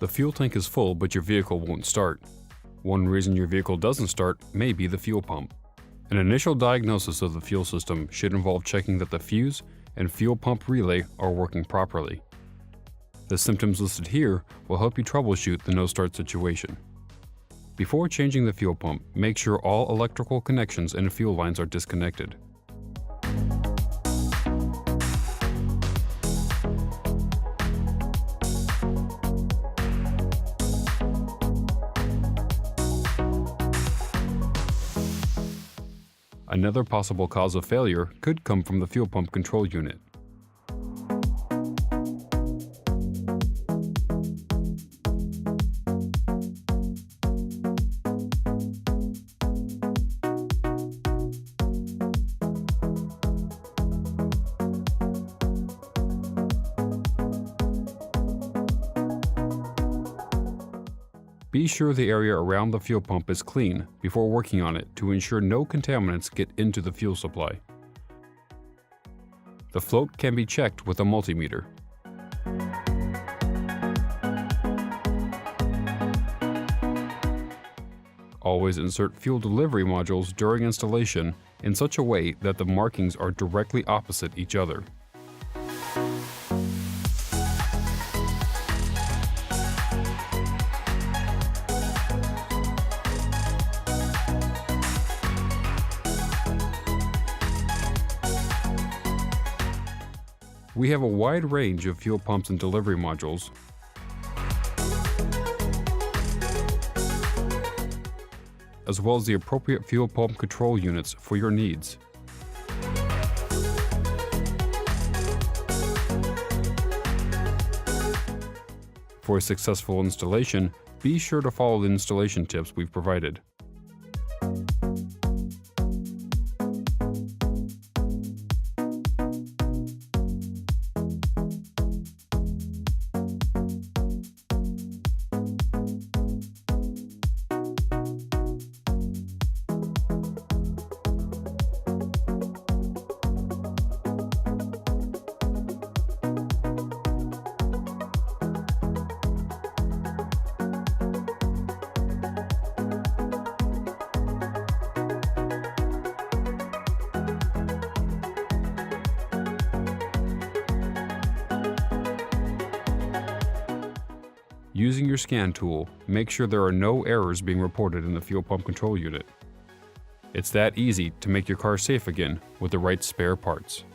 The fuel tank is full, but your vehicle won't start. One reason your vehicle doesn't start may be the fuel pump. An initial diagnosis of the fuel system should involve checking that the fuse and fuel pump relay are working properly. The symptoms listed here will help you troubleshoot the no-start situation. Before changing the fuel pump, make sure all electrical connections and fuel lines are disconnected. Another possible cause of failure could come from the fuel pump control unit. Be sure the area around the fuel pump is clean before working on it to ensure no contaminants get into the fuel supply. The float can be checked with a multimeter. Always insert fuel delivery modules during installation in such a way that the markings are directly opposite each other. We have a wide range of fuel pumps and delivery modules, as well as the appropriate fuel pump control units for your needs. For a successful installation, be sure to follow the installation tips we've provided. Using your scan tool, make sure there are no errors being reported in the fuel pump control unit. It's that easy to make your car safe again with the right spare parts.